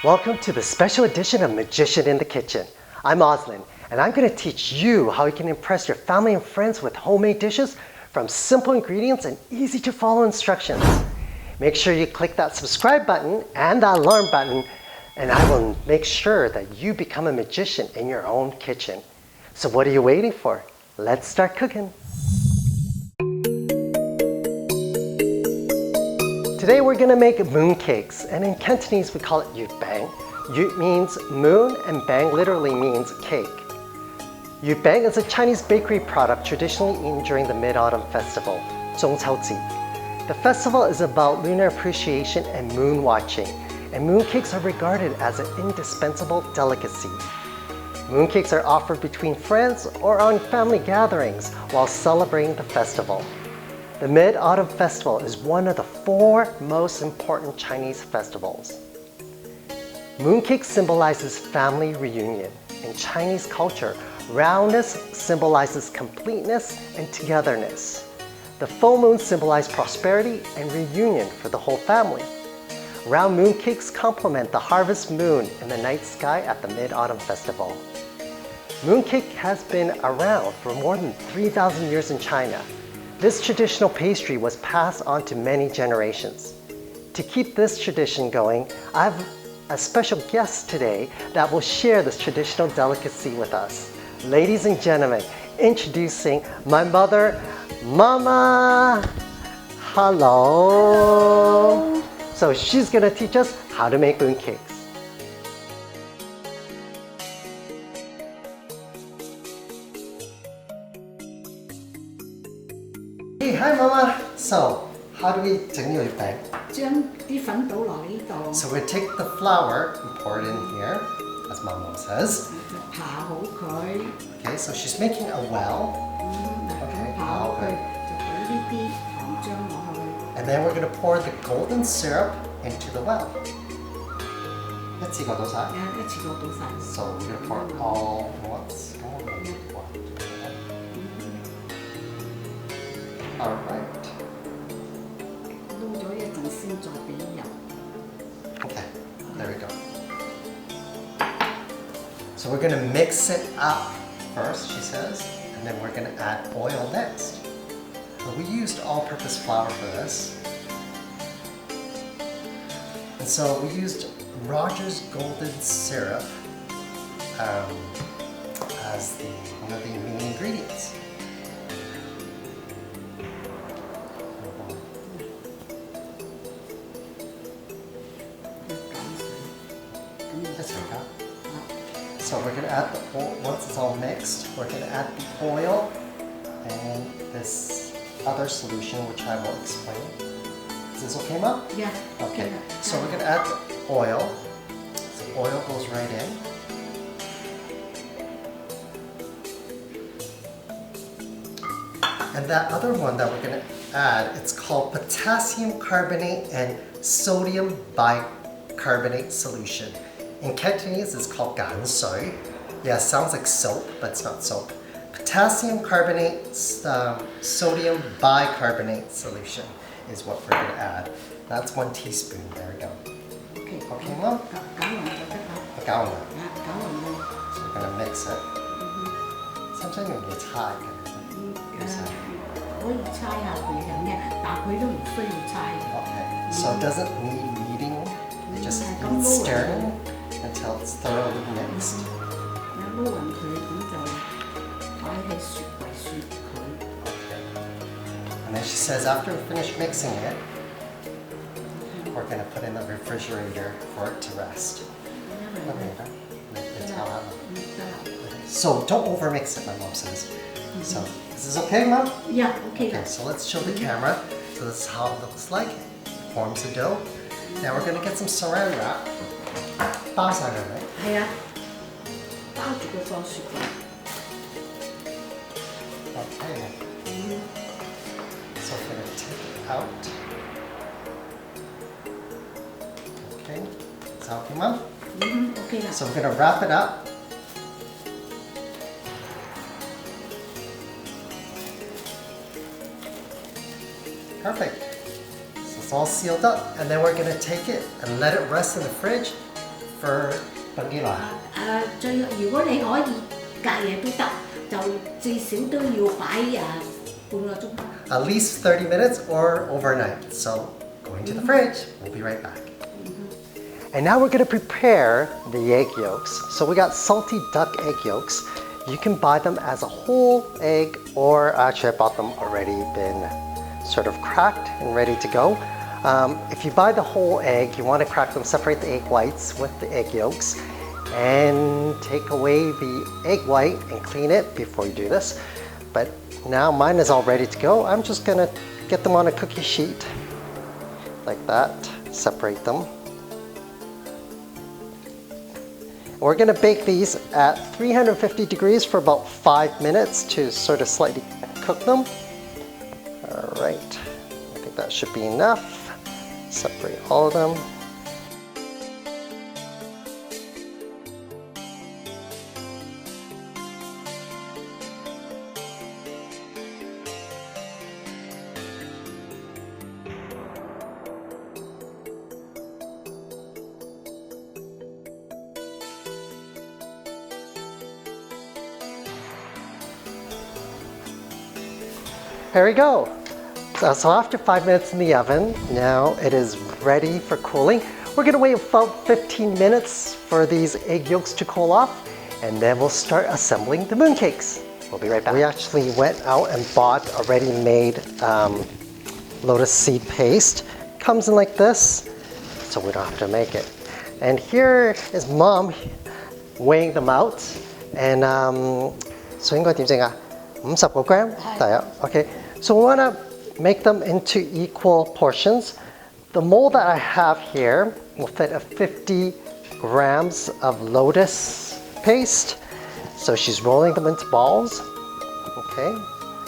Welcome to the special edition of Magician in the Kitchen. I'm Oslin, and I'm going to teach you how you can impress your family and friends with homemade dishes from simple ingredients and easy to follow instructions. Make sure you click that subscribe button and that alarm button, and I will make sure that you become a magician in your own kitchen. So what are you waiting for? Let's start cooking. Today we're going to make mooncakes, and in Cantonese we call it yut bang. Yut means moon and bang literally means cake. Yut bang is a Chinese bakery product traditionally eaten during the Mid-Autumn Festival, 中秋节. The festival is about lunar appreciation and moon watching, and mooncakes are regarded as an indispensable delicacy. Mooncakes are offered between friends or on family gatherings while celebrating the festival. The Mid-Autumn Festival is one of the 4 most important Chinese festivals. Mooncake symbolizes family reunion. In Chinese culture, roundness symbolizes completeness and togetherness. The full moon symbolizes prosperity and reunion for the whole family. Round mooncakes complement the harvest moon in the night sky at the Mid-Autumn Festival. Mooncake has been around for more than 3,000 years in China. This traditional pastry was passed on to many generations. To keep this tradition going, I have a special guest today that will share this traditional delicacy with us. Ladies and gentlemen, introducing my mother, Mama. Hello. So she's gonna teach us how to make mooncakes. Hey, hi Mama. So, how do we do yut bang? So we take the flour and pour it in here, as Mama says. Okay, so she's making a well. Okay, and then we're going to pour the golden syrup into the well. So we're going to pour it all at once. All right. Okay, there we go. So we're going to mix it up first, she says, and then we're going to add oil next. So we used all-purpose flour for this. And so we used Rogers Golden Syrup as one of the main ingredients. So we're going to add the oil, once it's all mixed, we're going to add the oil and this other solution, which I will explain. Is this okay, Mom? Yeah. Okay. So we're going to add the oil. So oil goes right in. And that other one that we're going to add, it's called potassium carbonate and sodium bicarbonate solution. In Cantonese, it's called gan sui. Yeah, it sounds like soap, but it's not soap. Potassium carbonate, sodium bicarbonate solution is what we're going to add. That's 1 teaspoon. There we go. Okay, Mom? A gallon. So we're going to mix it. Sometimes when it's hot, okay, so it doesn't need kneading, it just needs stirring until it's thoroughly mixed. Okay. And then she says after we finish mixing it, we're going to put it in the refrigerator for it to rest. So don't overmix it, my mom says. So is this okay, Mom? Yeah, okay. Okay, so let's show the camera. So this is how it looks like. It forms the dough. Now we're going to get some saran wrap. 包晒佢咪？係啊，包住佢放雪櫃。Okay. So we're going to take it out. Okay. Is that okay, Mom? Okay. So we're going to wrap it up. Perfect. So it's all sealed up, and then we're going to take it and let it rest in the fridge prefer Pangila? 如果你可以隔夜都得，就至少都要擺半個鐘。At least 30 minutes or overnight. So going to the fridge. We'll be right back. And now we're going to prepare the egg yolks. So we got salty duck egg yolks. You can buy them as a whole egg, or actually I bought them already been sort of cracked and ready to go. If you buy the whole egg, you want to crack them, separate the egg whites with the egg yolks, and take away the egg white and clean it before you do this. But now mine is all ready to go. I'm just gonna get them on a cookie sheet like that, separate them. We're gonna bake these at 350 degrees for about 5 minutes to sort of slightly cook them. All right, I think that should be enough. Separate all of them. There we go. So after 5 minutes in the oven, now it is ready for cooling. We're gonna wait about 15 minutes for these egg yolks to cool off, and then we'll start assembling the mooncakes. We'll be right back. We actually went out and bought a ready-made lotus seed paste. Comes in like this, so we don't have to make it. And here is Mom weighing them out. And so 應該點整啊？50個 gram 第一 Okay. So we want to make them into equal portions. The mold that I have here will fit a 50 grams of lotus paste. So she's rolling them into balls. Okay.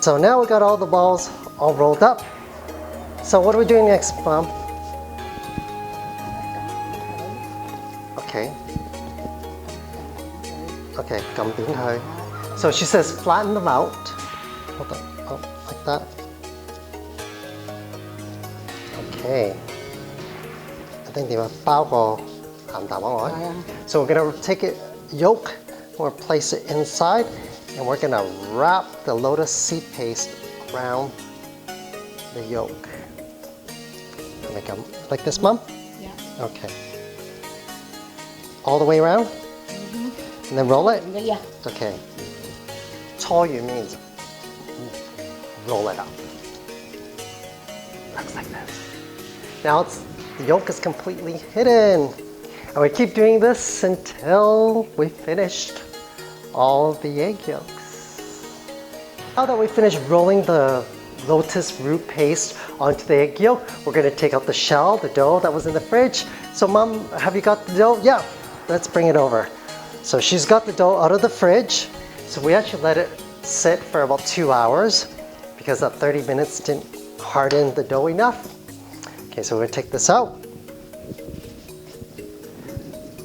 So now we got all the balls all rolled up. So what are we doing next, Mom? Okay. Okay, 撳扁佢. So she says flatten them out. Hold on. Oh, like that. Okay. I think 點啊？包個鹹蛋黃我。So we're gonna take it yolk, we're gonna place it inside, and we're gonna wrap the lotus seed paste around the yolk. Make them like this, Mom? Yeah. Okay. All the way around? And then roll it? Yeah. Okay. 搓圓 means roll it up. Looks like this. Now the yolk is completely hidden. And we keep doing this until we finished all the egg yolks. Now that we finished rolling the lotus root paste onto the egg yolk, we're going to take out the shell, the dough that was in the fridge. So Mom, have you got the dough? Yeah, let's bring it over. So she's got the dough out of the fridge. So we actually let it sit for about 2 hours because that 30 minutes didn't harden the dough enough. Okay, so we're gonna take this out.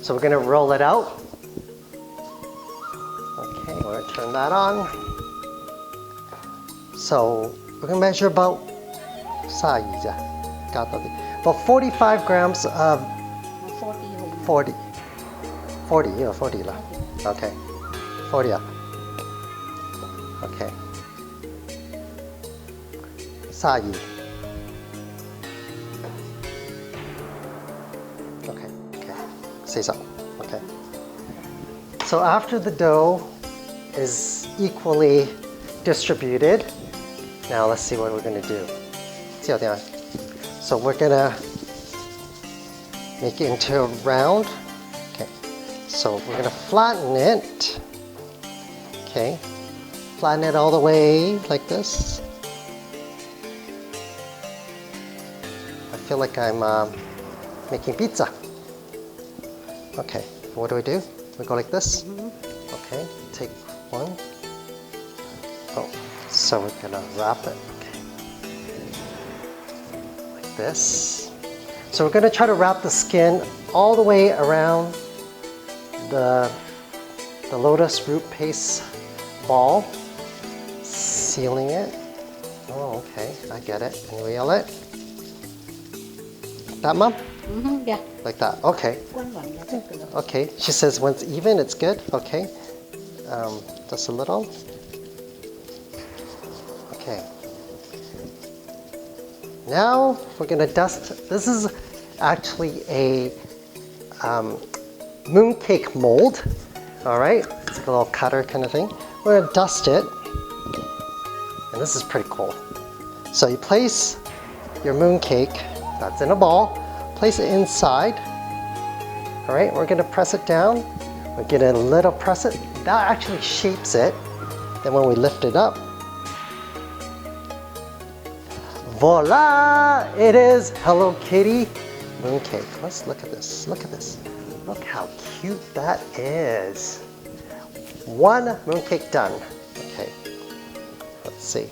So we're gonna roll it out. Okay, we're gonna turn that on. So we're gonna measure about 45 grams of 40. 40 啦. Okay, 40 啊. Okay. 32. Okay, 40. Okay. So after the dough is equally distributed, now let's see what we're gonna do. So we're gonna make it into a round. Okay. So we're gonna flatten it. Okay. Flatten it all the way like this. I feel like I'm making pizza. Okay, what do? We go like this? Okay, take one. Oh, so we're gonna wrap it. Okay. Like this. So we're gonna try to wrap the skin all the way around the lotus root paste ball, sealing it. Oh, okay, I get it. Can you wheel it? That, Mom? Yeah. Like that. Okay. Okay. She says when it's even, it's good. Okay. Just a little. Okay. Now we're gonna dust. This is actually a mooncake mold. All right. It's like a little cutter kind of thing. We're gonna dust it. And this is pretty cool. So you place your mooncake that's in a ball. Place it inside. All right, we're gonna press it down. We're gonna little press it. That actually shapes it. Then when we lift it up, voila! It is Hello Kitty mooncake. Let's look at this. Look at this. Look how cute that is. One mooncake done. Okay, let's see.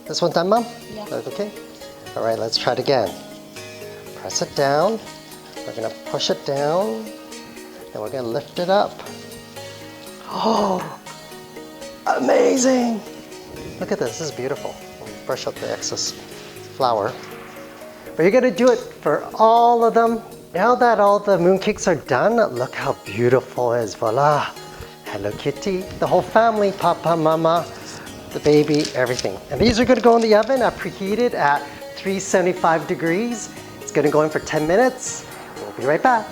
This one done, Mom? Yeah. Okay. All right, let's try it again. Press it down. We're gonna push it down. Then we're gonna lift it up. Oh, amazing! Look at this, this is beautiful. Brush out the excess flour. But you're gonna do it for all of them. Now that all the mooncakes are done, look how beautiful it is. Voila! Hello Kitty, the whole family, Papa, Mama, the baby, everything. And these are gonna go in the oven preheated at 375 degrees. It's gonna go in for 10 minutes. We'll be right back.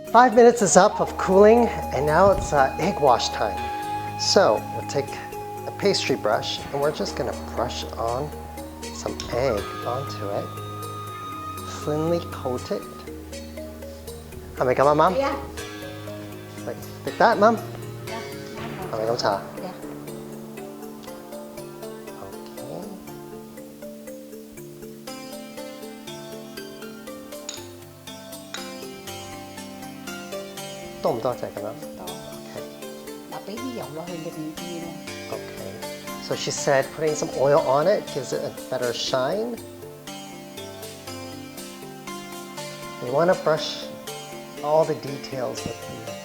Five minutes is up of cooling, and now it's egg wash time. So we'll take a pastry brush, and we're just gonna brush on some egg onto it. Thinly coat it. How many come on, Mom? Yeah. Like that, Mom? Yeah. How many come on? Yeah. Okay. Toh唔多隻咁樣？ Okay. 嗱，俾啲油落去靚啲咯。 Okay. So she said putting some oil on it gives it a better shine. You want to brush all the details with the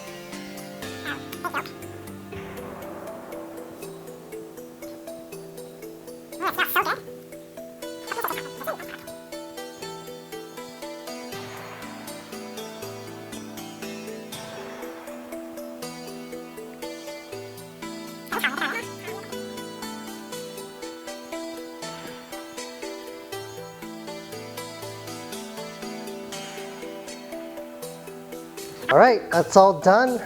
All right, that's all done.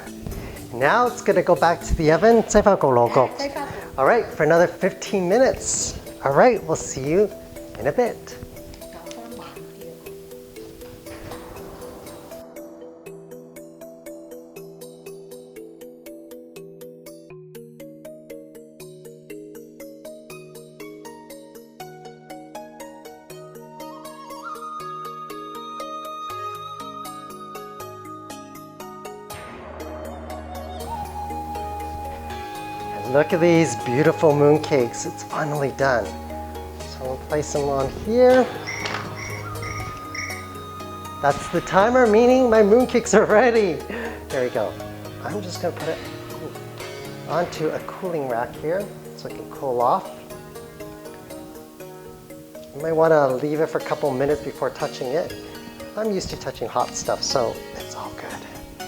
Now it's gonna go back to the oven. All right, for another 15 minutes. All right, we'll see you in a bit. Look at these beautiful mooncakes. It's finally done. So we'll place them on here. That's the timer, meaning my mooncakes are ready. There we go. I'm just gonna put it onto a cooling rack here so it can cool off. You might wanna leave it for a couple minutes before touching it. I'm used to touching hot stuff, so it's all good.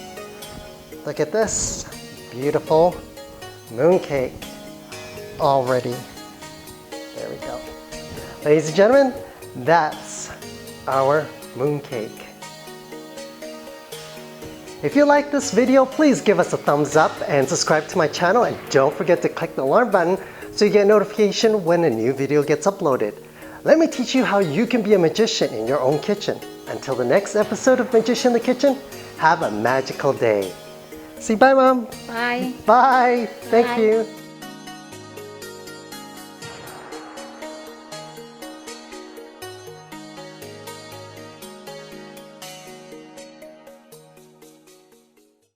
Look at this, beautiful mooncake all ready. There we go. Ladies and gentlemen, that's our mooncake. If you like this video, please give us a thumbs up and subscribe to my channel, and don't forget to click the alarm button so you get a notification when a new video gets uploaded. Let me teach you how you can be a magician in your own kitchen. Until the next episode of Magician in the Kitchen, have a magical day. Say bye, Mom. Bye. Bye. Thank Bye. you.